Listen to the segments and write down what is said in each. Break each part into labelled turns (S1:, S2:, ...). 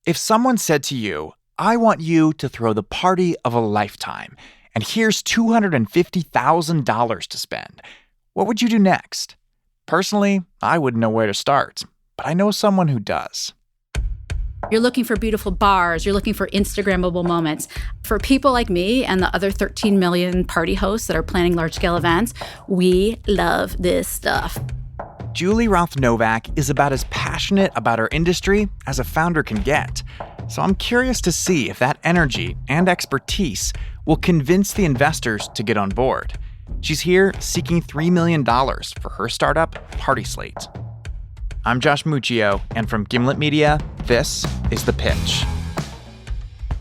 S1: If someone said to you, I want you to throw the party of a lifetime, and here's $250,000 to spend, what would you do next? Personally, I wouldn't know where to start, but I know someone who does.
S2: You're looking for beautiful bars. You're looking for Instagrammable moments. For people like me and the other 13 million party hosts that are planning large-scale events, we love this stuff.
S1: Julie Roth Novack is about as passionate about her industry as a founder can get. So I'm curious to see if that energy and expertise will convince the investors to get on board. She's here seeking $3 million for her startup, Party Slate. I'm Josh Muccio, and from Gimlet Media, this is The Pitch.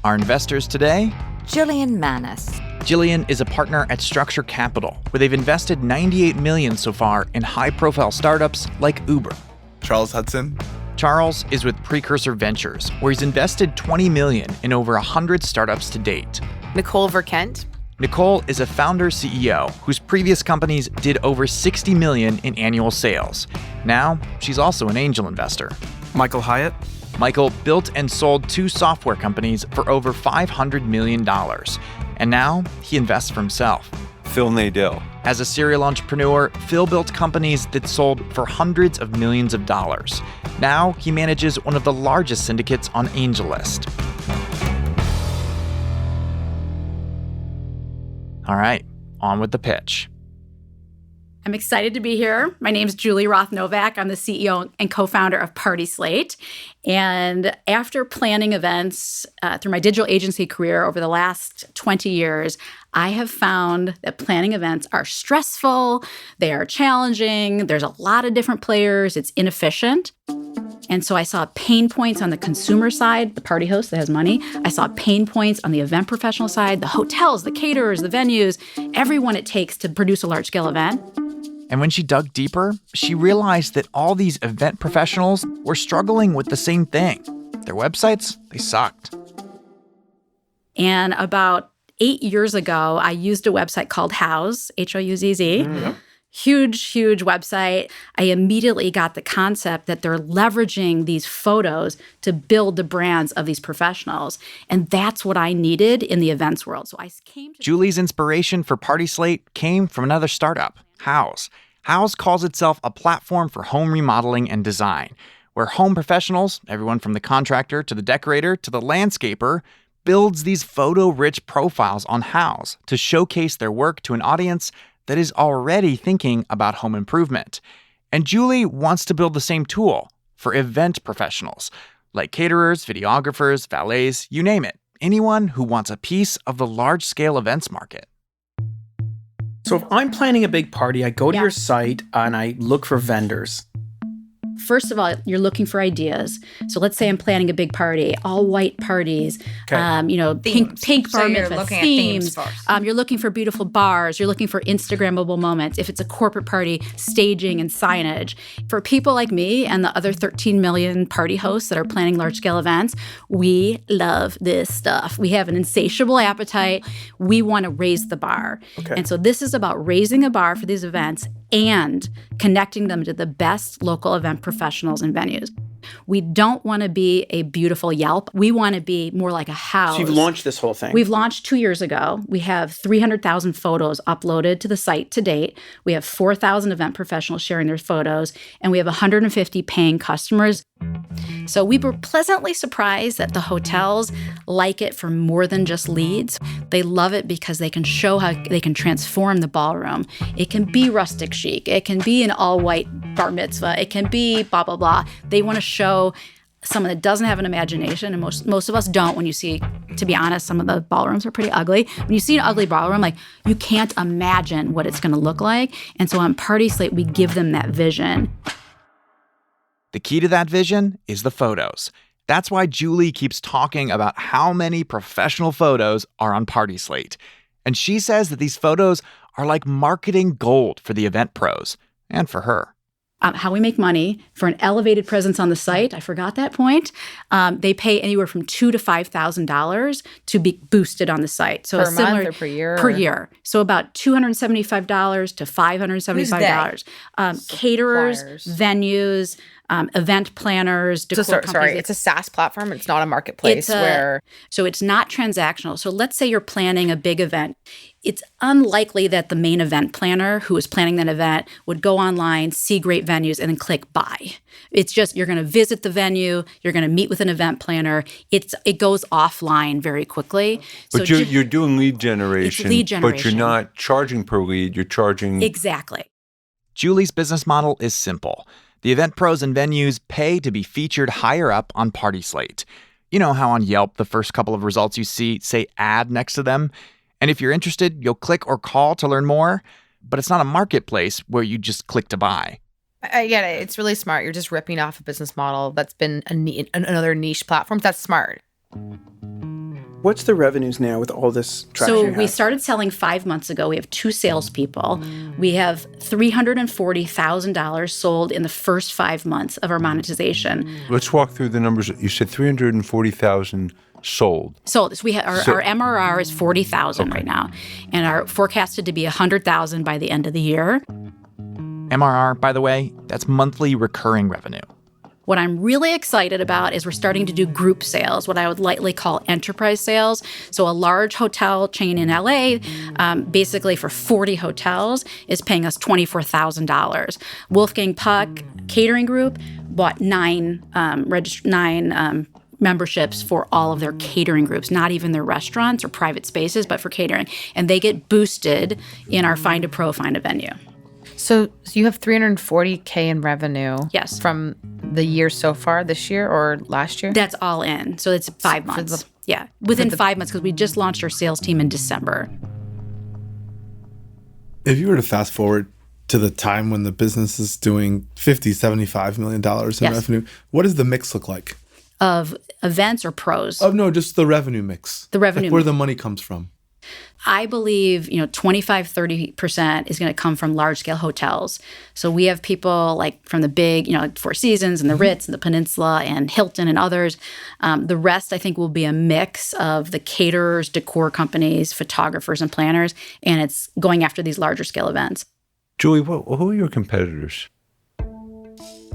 S1: Our investors today?
S3: Jillian Manis.
S1: Jillian is a partner at Structure Capital, where they've invested $98 million so far in high-profile startups like Uber.
S4: Charles Hudson.
S1: Charles is with Precursor Ventures, where he's invested $20 million in over 100 startups to date.
S5: Nicole Verkent.
S1: Nicole is a founder CEO whose previous companies did over $60 million in annual sales. Now, she's also an angel investor.
S6: Michael Hyatt.
S1: Michael built and sold 2 software companies for over $500 million. And now he invests for himself.
S4: Phil Nadell.
S1: As a serial entrepreneur, Phil built companies that sold for hundreds of millions of dollars. Now he manages one of the largest syndicates on AngelList. All right, on with the pitch.
S2: I'm excited to be here. My name is Julie Roth Novack. I'm the CEO and co-founder of Party Slate. And after planning events through my digital agency career over the last 20 years, I have found that planning events are stressful, they are challenging, there's a lot of different players, it's inefficient. And so I saw pain points on the consumer side, the party host that has money. I saw pain points on the event professional side, the hotels, the caterers, the venues, everyone it takes to produce a large-scale event.
S1: And when she dug deeper, she realized that all these event professionals were struggling with the same thing. Their websites, they sucked.
S2: And about 8 years ago, I used a website called Houzz, H-O-U-Z-Z.
S6: Mm-hmm.
S2: Huge website. I immediately got the concept that they're leveraging these photos to build the brands of these professionals. And that's what I needed in the events world. So I came to...
S1: Julie's inspiration for Party Slate came from another startup, Houzz. Houzz calls itself a platform for home remodeling and design, where home professionals, everyone from the contractor to the decorator to the landscaper, builds these photo-rich profiles on Houzz to showcase their work to an audience that is already thinking about home improvement. And Julie wants to build the same tool for event professionals, like caterers, videographers, valets, you name it. Anyone who wants a piece of the large-scale events market.
S6: So if I'm planning a big party, I go to your site and I look for vendors.
S2: First of all, you're looking for ideas. So let's say I'm planning a big party, all white parties, pink bar mitzvah, themes. You're looking for beautiful bars. You're looking for Instagrammable moments. If it's a corporate party, staging and signage. For people like me and the other 13 million party hosts that are planning large-scale events, we love this stuff. We have an insatiable appetite. We want to raise the bar.
S6: Okay.
S2: And so this is about raising a bar for these events and connecting them to the best local event professionals and venues. We don't want to be a beautiful Yelp. We want to be more like a Houzz.
S6: So you've launched this whole thing.
S2: We've launched 2 years ago. We have 300,000 photos uploaded to the site to date. We have 4,000 event professionals sharing their photos, and we have 150 paying customers. So we were pleasantly surprised that the hotels like it for more than just leads. They love it because they can show how they can transform the ballroom. It can be rustic chic. It can be an all-white bar mitzvah. It can be blah, blah, blah. They want to show someone that doesn't have an imagination, and most of us don't. When you see, to be honest, some of the ballrooms are pretty ugly. When you see an ugly ballroom, like, you can't imagine what it's going to look like. And so on Party Slate, we give them that vision.
S1: The key to that vision is the photos. That's why Julie keeps talking about how many professional photos are on Party Slate. And she says that these photos are like marketing gold for the event pros and for her.
S2: How we make money for an elevated presence on the site, I forgot that point. They pay anywhere from $2,000 to $5,000 to be boosted on the site. So
S5: per month or per year?
S2: Per year. So about $275 to $575. Caterers,
S5: Suppliers.
S2: venues, event planners, decor companies.
S5: Sorry, it's a SaaS platform. It's not a marketplace
S2: So it's not transactional. So let's say you're planning a big event. It's unlikely that the main event planner who is planning that event would go online, see great venues, and then click buy. It's just you're going to visit the venue, you're going to meet with an event planner. It goes offline very quickly.
S3: But
S2: so
S3: you're doing lead generation,
S2: it's lead generation,
S3: but you're not charging per lead. You're charging
S2: exactly.
S1: Julie's business model is simple. The event pros and venues pay to be featured higher up on Party Slate. You know how on Yelp, the first couple of results you see say ad next to them? And if you're interested, you'll click or call to learn more. But it's not a marketplace where you just click to buy.
S5: I get it. It's really smart. You're just ripping off a business model that's been another niche platform. That's smart.
S6: What's the revenues now with all this traction?
S2: So we started selling 5 months ago. We have 2 salespeople. We have $340,000 sold in the first 5 months of our monetization.
S3: Let's walk through the numbers. You said 340,000 sold.
S2: Sold. So we our MRR is 40,000 right now, and are forecasted to be 100,000 by the end of the year.
S1: MRR, by the way, that's monthly recurring revenue.
S2: What I'm really excited about is we're starting to do group sales, what I would lightly call enterprise sales. So a large hotel chain in LA, basically for 40 hotels, is paying us $24,000. Wolfgang Puck Catering Group bought 9 memberships for all of their catering groups, not even their restaurants or private spaces, but for catering. And they get boosted in our Find a Pro, Find a Venue.
S5: So you have $340K in revenue.
S2: Yes.
S5: From the year so far, this year or last year?
S2: That's all in. So it's 5 months. Within 5 months, because we just launched our sales team in December.
S4: If you were to fast forward to the time when the business is doing $50-75 million in revenue, what does the mix look like?
S2: Of events or pros?
S4: Oh, no, just the revenue mix.
S2: The revenue
S4: where
S2: mix.
S4: the money comes from.
S2: I believe, 25-30% is going to come from large-scale hotels. So we have people like from the big, like Four Seasons and the Ritz and the Peninsula and Hilton and others. The rest, I think, will be a mix of the caterers, decor companies, photographers, and planners. And it's going after these larger-scale events.
S3: Julie, who are your competitors?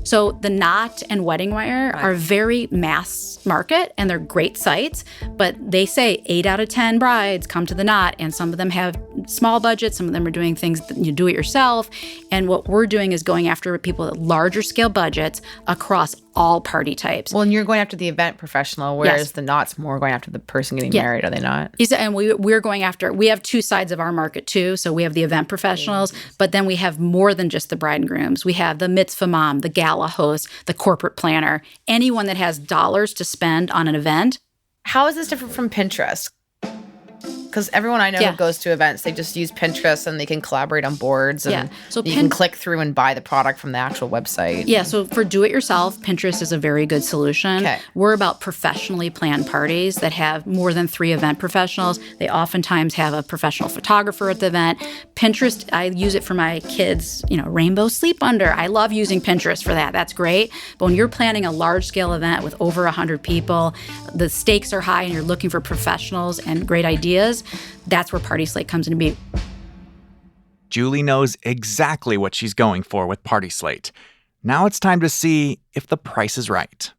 S2: So the Knot and Wedding Wire are very mass market, and they're great sites, but they say 8 out of 10 brides come to the Knot, and some of them have small budgets, some of them are doing things that you do it yourself. And what we're doing is going after people with larger scale budgets across all party types.
S5: Well, and you're going after the event professional, whereas the Knot's more going after the person getting married, are they not?
S2: And we're going after, we have 2 sides of our market too. So we have the event professionals, but then we have more than just the bride and grooms. We have the mitzvah mom, the gala host, the corporate planner, anyone that has dollars to spend on an event.
S5: How is this different from Pinterest? Because everyone I know who goes to events, they just use Pinterest and they can collaborate on boards and
S2: so
S5: you can click through and buy the product from the actual website.
S2: Yeah, so for do-it-yourself, Pinterest is a very good solution.
S5: Okay.
S2: We're about professionally planned parties that have more than 3 event professionals. They oftentimes have a professional photographer at the event. Pinterest, I use it for my kids, rainbow sleep under. I love using Pinterest for that. That's great. But when you're planning a large-scale event with over 100 people, the stakes are high and you're looking for professionals and great ideas, that's where Party Slate comes into being.
S1: Julie knows exactly what she's going for with Party Slate. Now it's time to see if the price is right.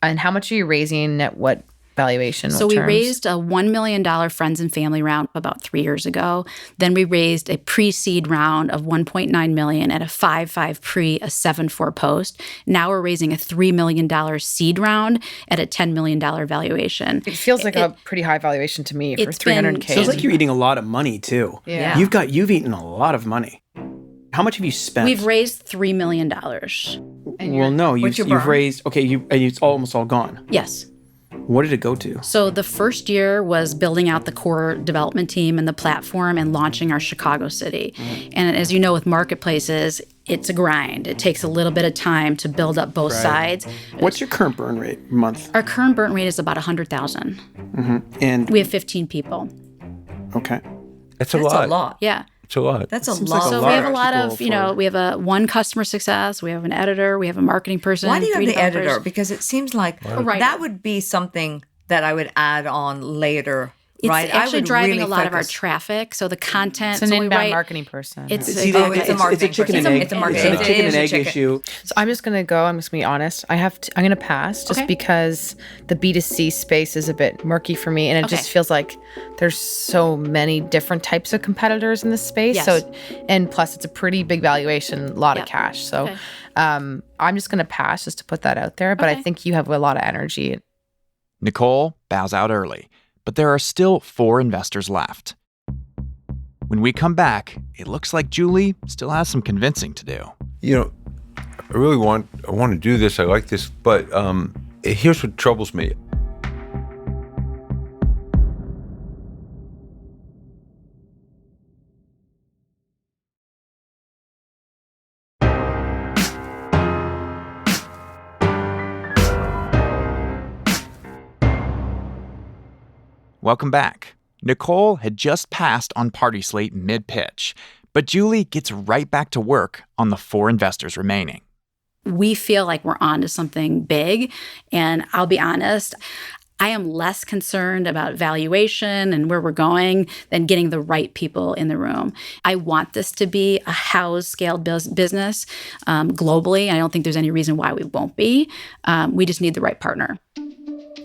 S5: And how much are you raising at what valuation?
S2: So we raised a $1 million friends and family round about 3 years ago. Then we raised a pre-seed round of $1.9 million at a 5.5 pre, a 7.4 post. Now we're raising a $3 million seed round at a $10 million valuation.
S5: It feels like a pretty high valuation to me for $300K.
S6: Feels like you're eating a lot of money too.
S5: Yeah.
S6: You've eaten a lot of money. How much have you spent?
S2: We've raised $3 million.
S6: Well, no, you've raised, and it's almost all gone.
S2: Yes.
S6: What did it go to?
S2: So the first year was building out the core development team and the platform and launching our Chicago city. And as you know, with marketplaces, it's a grind. It takes a little bit of time to build up both sides.
S6: What's your current burn rate a month?
S2: Our current burn rate is about 100,000.
S6: And
S2: we have 15 people.
S6: Okay.
S3: That's a lot.
S7: a lot.
S2: Yeah.
S3: It's a lot.
S7: That's a
S6: Seems
S7: lot.
S6: like
S2: So
S6: lot
S2: we have a
S6: of
S2: lot
S6: people
S2: of,
S6: for-
S2: we have one customer success, we have an editor, we have a marketing person.
S7: Why do you have
S2: 3
S7: the
S2: developers.
S7: editor? Because it seems like
S2: Right.
S7: that would be something that I would add on later
S2: It's
S7: right?
S2: actually driving
S7: really
S2: a lot of our
S7: focus.
S2: traffic. So the content.
S5: It's an
S2: so we
S5: inbound
S2: write-
S5: marketing person.
S2: It's
S6: See,
S7: Oh, it's a marketing
S6: chicken and
S7: person.
S6: egg.
S7: It's a marketing-
S6: It's a chicken
S7: it is
S6: and
S7: a
S6: egg
S7: chicken.
S6: issue.
S5: So I'm just gonna be honest. I'm gonna pass just
S2: Okay.
S5: because the B2C space is a bit murky for me, and it
S2: Okay.
S5: just feels like there's so many different types of competitors in this space.
S2: Yes.
S5: So, and plus it's a pretty big valuation, a lot
S2: Yep.
S5: of cash. So,
S2: Okay.
S5: I'm just gonna pass just to put that out there. But I
S2: Okay.
S5: think you have a lot of energy.
S1: Nicole bows out early, but there are still 4 investors left. When we come back, it looks like Julie still has some convincing to do.
S3: You know, I want to do this. I like this, but here's what troubles me.
S1: Welcome back. Nicole had just passed on Party Slate mid-pitch, but Julie gets right back to work on the 4 investors remaining.
S2: We feel like we're onto something big. And I'll be honest, I am less concerned about valuation and where we're going than getting the right people in the room. I want this to be a house-scale business globally. I don't think there's any reason why we won't be. We just need the right partner.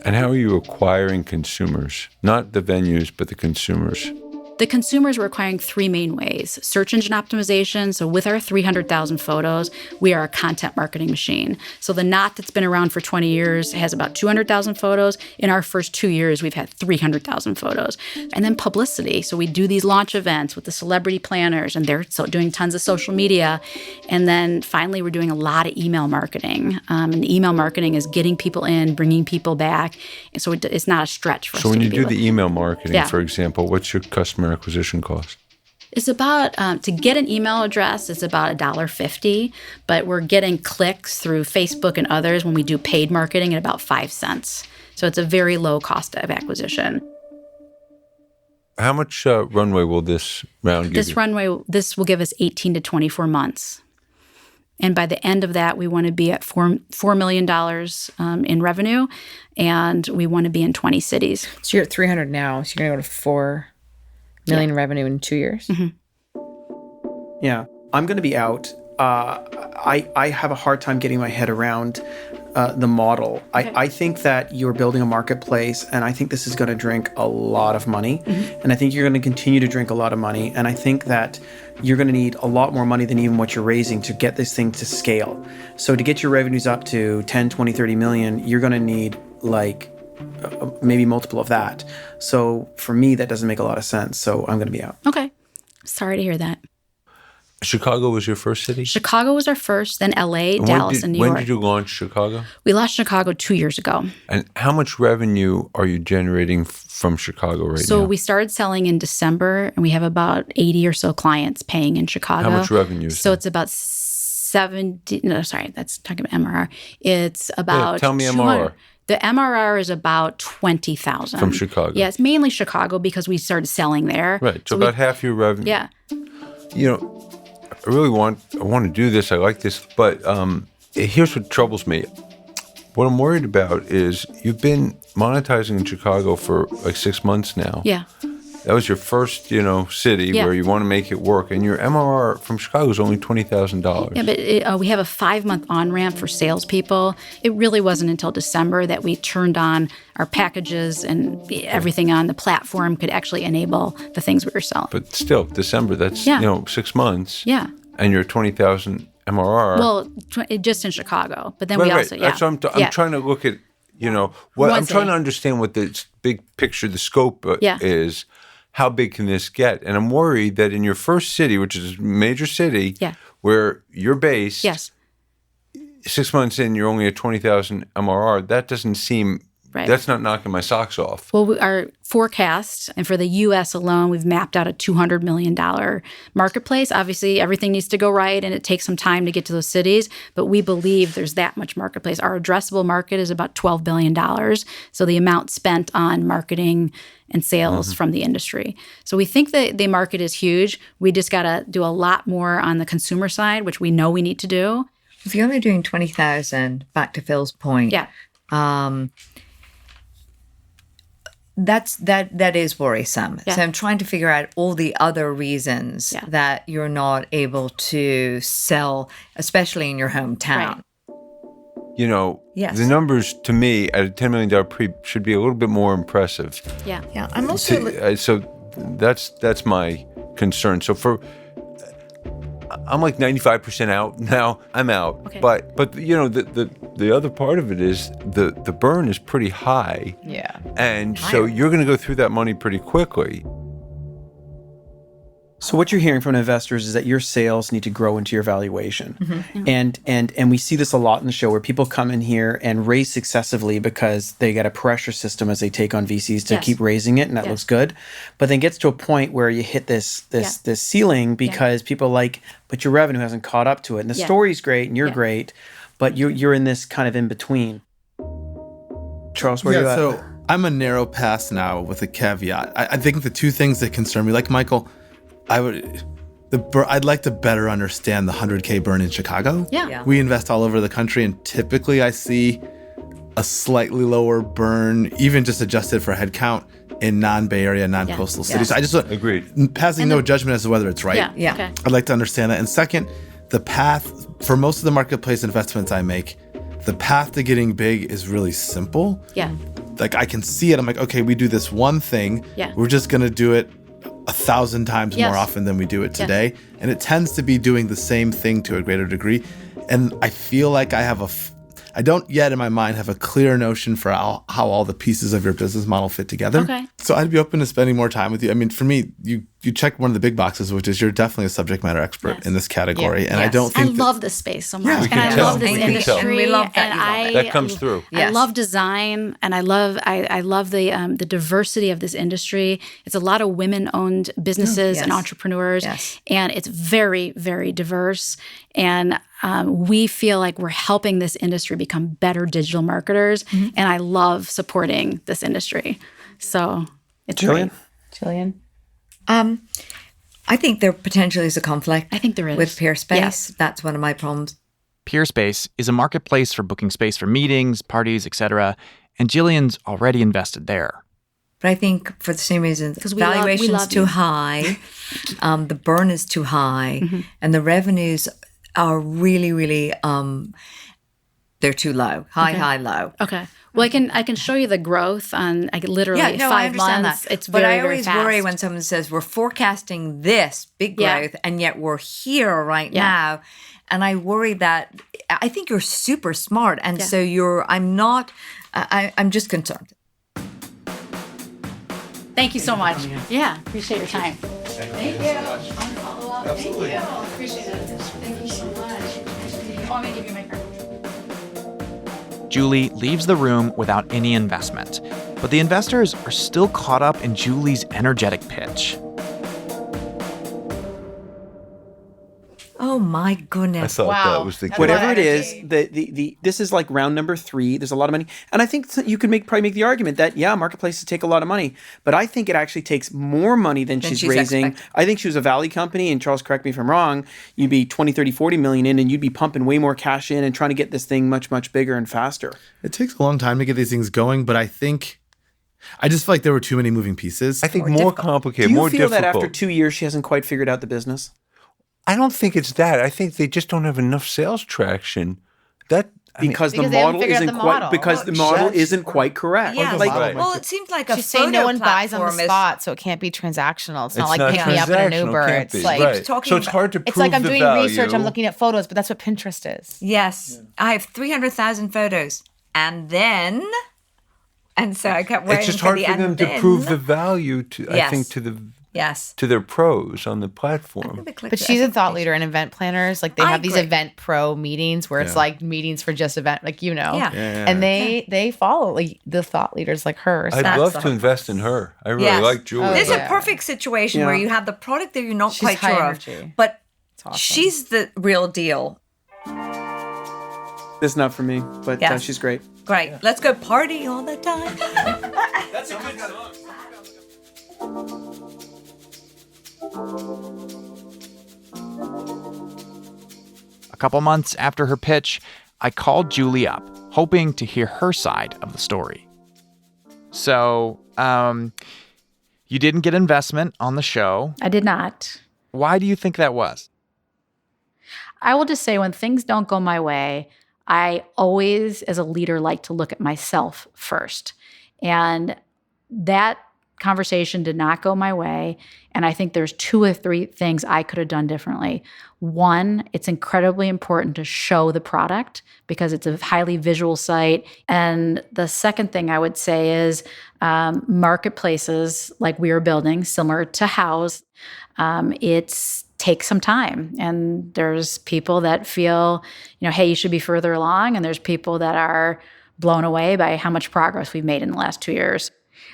S3: And how are you acquiring consumers? Not the venues, but the consumers.
S2: The consumers we're acquiring 3 main ways. Search engine optimization. So with our 300,000 photos, we are a content marketing machine. So the Knot that's been around for 20 years has about 200,000 photos. In our first 2 years, we've had 300,000 photos. And then publicity. So we do these launch events with the celebrity planners, and they're doing tons of social media. And then finally, we're doing a lot of email marketing. And the email marketing is getting people in, bringing people back. And so it's not a stretch for us.
S3: So when
S2: to
S3: you
S2: be
S3: do
S2: able-
S3: the email marketing,
S2: Yeah.
S3: for example, what's your customer acquisition cost?
S2: It's about, to get an email address, it's about $1.50, but we're getting clicks through Facebook and others when we do paid marketing at about 5 cents. So it's a very low cost of acquisition.
S3: How much runway will this round give you?
S2: This will give us 18 to 24 months. And by the end of that, we want to be at $4 million in revenue, and we want to be in 20 cities.
S5: So you're at 300 now. So you're gonna go to 4 million revenue in 2 years.
S2: Mm-hmm.
S6: Yeah, I'm going to be out. I have a hard time getting my head around the model.
S2: Okay.
S6: I think that you're building a marketplace, and I think this is going to drink a lot of money. And I think you're going to continue to drink a lot of money. And I think that you're going to need a lot more money than even what you're raising to get this thing to scale. So to get your revenues up to 10, 20, 30 million, you're going to need like maybe multiple of that. So for me, that doesn't make a lot of sense. So I'm going to be out.
S2: Okay. Sorry to hear that.
S3: Chicago was your first city?
S2: Chicago was our first, then LA,
S3: And
S2: Dallas, and New
S3: when
S2: York.
S3: did you launch Chicago?
S2: We launched Chicago 2 years ago.
S3: And how much revenue are you generating from Chicago right now?
S2: So we started selling in December, and we have about 80 or so clients paying in Chicago.
S3: How much revenue is
S2: So
S3: that?
S2: it's about 70. No, sorry, that's talking about MRR. It's about.
S3: tell me
S2: 200
S3: MRR.
S2: The MRR is about 20,000
S3: From Chicago.
S2: Yeah, it's mainly Chicago because we started selling there.
S3: Right, so about half your revenue.
S2: Yeah.
S3: You know, I want to do this. I like this, but here's what troubles me. What I'm worried about is you've been monetizing in Chicago for like 6 months now.
S2: Yeah.
S3: That was your first, city
S2: Yeah.
S3: where you want to make it work, and your MRR from Chicago is only $20,000.
S2: Yeah, but we have a 5-month on-ramp for salespeople. It really wasn't until December that we turned on our packages and everything on the platform could actually enable the things we were selling.
S3: But still, December, that's,
S2: Yeah.
S3: 6 months.
S2: Yeah.
S3: And you're 20,000 MRR.
S2: Well, just in Chicago. But then
S3: right,
S2: we
S3: right.
S2: also, yeah.
S3: That's what I'm
S2: Yeah.
S3: trying to look at, I'm
S2: One
S3: trying to
S2: thing.
S3: understand what the big picture, the scope
S2: Yeah.
S3: is. How big can this get? And I'm worried that in your first city, which is a major city,
S2: Yeah.
S3: where you're based,
S2: Yes.
S3: 6 months in, you're only at 20,000 MRR. That doesn't seem,
S2: Right.
S3: that's not knocking my socks off.
S2: Well, our forecast, and for the U.S. alone, we've mapped out a $200 million marketplace. Obviously, everything needs to go right, and it takes some time to get to those cities, but we believe there's that much marketplace. Our addressable market is about $12 billion, so the amount spent on marketing and sales from the industry. So we think that the market is huge. We just got to do a lot more on the consumer side, which we know we need to do.
S7: If you're only doing 20,000, back to Phil's point,
S2: Yeah.
S7: That is worrisome.
S2: Yeah.
S7: So I'm trying to figure out all the other reasons that you're not able to sell, especially in your hometown.
S2: Right.
S3: You know,
S7: Yes.
S3: the numbers to me at a $10 million pre should be a little bit more impressive.
S2: Yeah.
S7: Yeah, I'm also
S3: So that's my concern. So I'm like 95% out now. I'm out.
S2: Okay.
S3: But you know, the other part of it is the burn is pretty high.
S5: Yeah.
S3: And so you're going to go through that money pretty quickly.
S6: So what you're hearing from investors is that your sales need to grow into your valuation. And we see this a lot in the show where people come in here and raise successively because they get a pressure system as they take on VCs to keep raising it, and that looks good. But then gets to a point where you hit this ceiling because people but your revenue hasn't caught up to it. And the story's great and you're great, but you're in this kind of in between. Charles, where are you at?
S4: So I'm a narrow pass now with a caveat. I think the two things that concern me, like Michael, I'd like to better understand the 100K burn in Chicago.
S2: Yeah.
S4: We invest all over the country, and typically I see a slightly lower burn, even just adjusted for headcount, in non-Bay Area, non-coastal cities. I just
S3: Agreed.
S4: Passing no judgment as to whether it's right.
S2: Yeah. Okay.
S4: I'd like to understand that. And second, the path for most of the marketplace investments I make, the path to getting big is really simple.
S2: Yeah.
S4: Like I can see it. I'm like, okay, we do this one thing.
S2: Yeah.
S4: We're just going to do it 1,000 times more often than we do it today. And it tends to be doing the same thing to a greater degree. And I feel like I don't yet in my mind have a clear notion for how all the pieces of your business model fit together.
S2: Okay.
S4: So I'd be open to spending more time with you. I mean, for me, you check one of the big boxes, which is you're definitely a subject matter expert in this category. And I don't
S2: I
S4: think
S2: love this space so much.
S3: we
S2: And
S3: can
S2: I
S3: tell.
S2: love this
S3: We can
S2: industry.
S3: tell.
S7: And we love that you love
S2: and
S7: it.
S3: That comes through.
S2: I
S7: Yes.
S2: love design, and I love the diversity of this industry. It's a lot of women-owned businesses and
S7: Yes.
S2: entrepreneurs,
S7: Yes.
S2: and it's very, very diverse. And we feel like we're helping this industry become better digital marketers, and I love supporting this industry. So it's
S6: Jillian?
S2: great.
S5: Jillian?
S7: I think there potentially is a conflict.
S2: I think there is.
S7: With Peerspace.
S2: Yes.
S7: That's one of my problems.
S1: Peerspace is a marketplace for booking space for meetings, parties, etc., and Jillian's already invested there.
S7: But I think for the same reason,
S2: 'Cause we love
S7: valuation's too
S2: you.
S7: high, the burn is too high, and the revenues are really, really, they're too low. High, low.
S2: Okay. Well, I can show you the growth on literally
S7: I
S2: 5
S7: understand
S2: months.
S7: that.
S2: It's
S7: but
S2: very,
S7: I always
S2: very fast.
S7: worry when someone says we're forecasting this big growth, and yet we're here right now. And I worry that I think you're super smart, and so I'm just concerned.
S2: Thank you so much. Yeah, appreciate your time. Thank you. Follow up. Absolutely. Thank you. Appreciate it. Thank you so much. Let me give you my card.
S1: Julie leaves the room without any investment, but the investors are still caught up in Julie's energetic pitch.
S7: Oh my
S3: I
S7: goodness!
S3: thought
S5: Wow.
S3: that was the
S5: That's
S3: key.
S6: Whatever
S5: lot
S6: it
S5: of
S6: is,
S5: energy.
S6: this is like round number 3. There's a lot of money, and I think you could probably make the argument that marketplaces take a lot of money, but I think it actually takes more money than she's raising.
S7: expecting.
S6: I think she was a Valley company, and Charles, correct me if I'm wrong. You'd be 20, 30, 40 million in, and you'd be pumping way more cash in and trying to get this thing much, much bigger and faster.
S4: it takes a long time to get these things going, but I just feel like there were too many moving pieces.
S3: I think more complicated,
S6: Do you
S3: more
S6: feel
S3: difficult.
S6: that after 2 years she hasn't quite figured out the business?
S3: I don't think it's that. I think they just don't have enough sales traction.
S6: Because the
S5: Because they haven't
S6: model
S5: figured out
S6: isn't
S5: the
S6: quite
S5: model.
S6: because the model isn't quite correct.
S7: Yeah,
S3: Right.
S7: well, it seems like a
S5: She's saying no
S7: photo
S5: one buys on the
S7: platform is-
S5: spot, so it can't be transactional. It's not
S3: It's
S5: like
S3: not
S5: pick me up in an
S3: transactional,
S5: Uber.
S3: can't
S5: It's
S3: be.
S5: like
S3: Right.
S7: talking
S3: So it's
S7: about-
S3: hard to prove
S5: it's like I'm
S3: the
S5: doing
S3: value.
S5: research, I'm looking at photos, but that's what Pinterest is.
S7: Yes, I have 300,000 photos, and so I kept waiting
S3: It's just
S7: for
S3: hard
S7: the
S3: for
S7: and
S3: them to
S7: then.
S3: prove the value to. I
S7: Yes.
S3: think
S7: Yes,
S3: to their pros on the platform.
S5: But she's a thought leader in event planners. Like they
S7: I
S5: have these
S7: agree.
S5: event pro meetings where it's like meetings for just event, like
S7: Yeah.
S5: and they follow like the thought leaders like her. So
S3: I'd
S7: That's
S3: love
S7: the
S3: to invest in her. I really
S7: Yes.
S3: like Julie.
S7: This is
S5: yeah.
S7: a perfect situation where you have the product that you're not
S5: She's
S7: quite
S5: high
S7: sure
S5: energy.
S7: of, but
S5: awesome.
S7: she's the real deal.
S6: It's not for me, but
S7: Yes.
S6: she's great.
S7: Great, let's go party all the time.
S6: That's a good song.
S1: A couple months after her pitch, I called Julie up, hoping to hear her side of the story. So You didn't get investment on the show.
S2: I did not.
S1: Why do you think that was?
S2: I will just say when things don't go my way, I always, as a leader, like to look at myself first. And that conversation did not go my way. And I think there's 2 or 3 things I could have done differently. One, it's incredibly important to show the product because it's a highly visual site. And the second thing I would say is marketplaces like we are building, similar to House, it takes some time. And there's people that feel, hey, you should be further along. And there's people that are blown away by how much progress we've made in the last 2 years.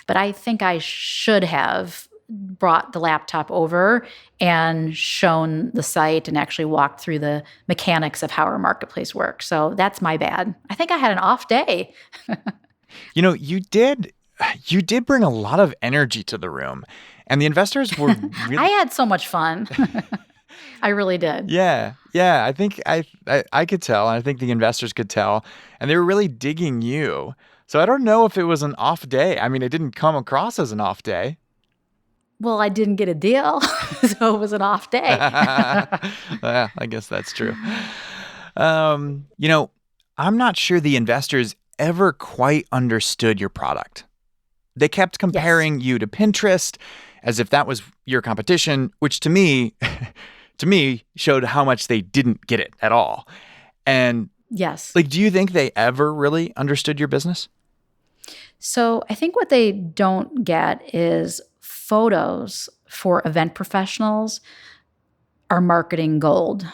S2: But I think I should have brought the laptop over and shown the site and actually walked through the mechanics of how our marketplace works. So that's my bad. I think I had an off day.
S1: You did bring a lot of energy to the room, and the investors were really...
S2: I had so much fun. I really did.
S1: Yeah. I think I could tell, and I think the investors could tell, and they were really digging you. So I don't know if it was an off day. I mean, it didn't come across as an off day.
S2: Well, I didn't get a deal, so it was an off day.
S1: Yeah, I guess that's true. I'm not sure the investors ever quite understood your product. They kept comparing you to Pinterest as if that was your competition, which to me showed how much they didn't get it at all. And
S2: yes.
S1: Do you think they ever really understood your business?
S2: So I think what they don't get is photos for event professionals are marketing gold.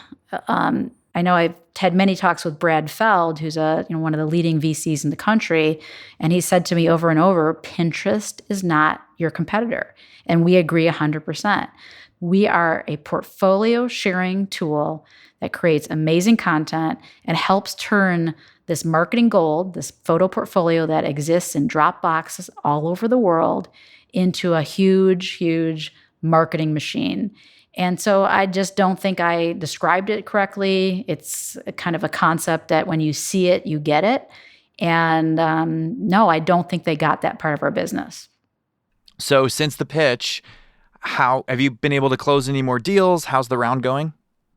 S2: I know I've had many talks with Brad Feld, who's one of the leading VCs in the country, and he said to me over and over, Pinterest is not your competitor. And we agree 100%. We are a portfolio sharing tool that creates amazing content and helps turn this marketing gold, this photo portfolio that exists in Dropboxes all over the world, into a huge, huge marketing machine. And so I just don't think I described it correctly. It's kind of a concept that when you see it, you get it. And no, I don't think they got that part of our business.
S1: So since the pitch, how have you been able to close any more deals? How's the round going?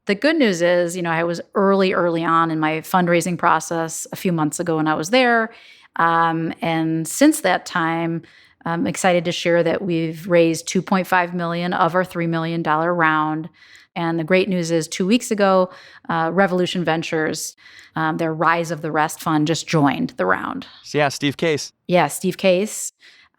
S2: The good news is, I was early on in my fundraising process a few months ago when I was there. And since that time, I'm excited to share that we've raised $2.5 million of our $3 million round. And the great news is 2 weeks ago, Revolution Ventures, their Rise of the Rest fund, just joined the round.
S1: So yeah, Steve Case.
S2: Yeah, Steve Case.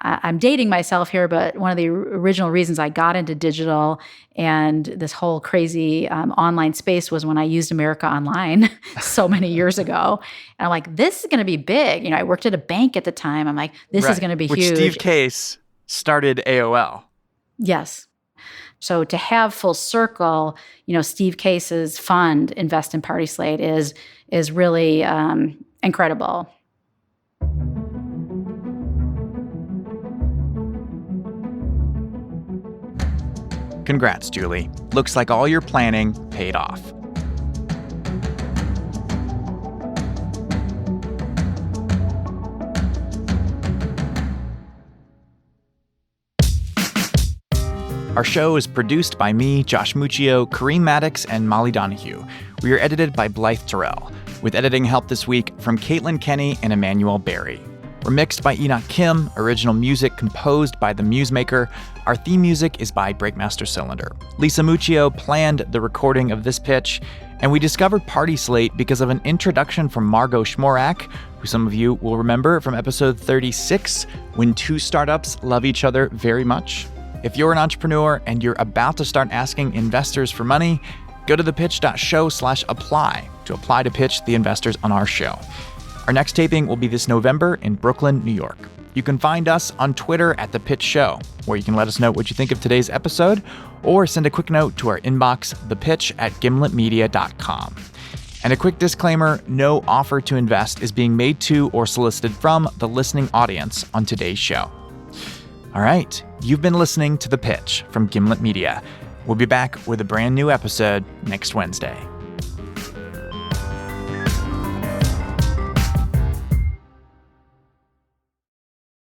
S2: I'm dating myself here, but one of the original reasons I got into digital and this whole crazy online space was when I used America Online so many years ago. And I'm like, this is going to be big. I worked at a bank at the time. I'm like, this is going to be huge.
S1: Which Steve Case started AOL.
S2: Yes. So to have full circle, Steve Case's fund, Invest in Party Slate, is really incredible.
S1: Congrats, Julie. Looks like all your planning paid off. Our show is produced by me, Josh Muccio, Kareem Maddox, and Molly Donahue. We are edited by Blythe Terrell, with editing help this week from Caitlin Kenny and Emmanuel Berry. We're mixed by Enoch Kim, original music composed by The Musemaker. Our theme music is by Breakmaster Cylinder. Lisa Muccio planned the recording of this pitch, and we discovered Party Slate because of an introduction from Margot Schmorak, who some of you will remember from episode 36, When Two Startups Love Each Other Very Much. If you're an entrepreneur and you're about to start asking investors for money, go to thepitch.show/apply to apply to pitch the investors on our show. Our next taping will be this November in Brooklyn, New York. You can find us on Twitter at The Pitch Show, where you can let us know what you think of today's episode, or send a quick note to our inbox, thepitch@gimletmedia.com. And a quick disclaimer, no offer to invest is being made to or solicited from the listening audience on today's show. All right, you've been listening to The Pitch from Gimlet Media. We'll be back with a brand new episode next Wednesday.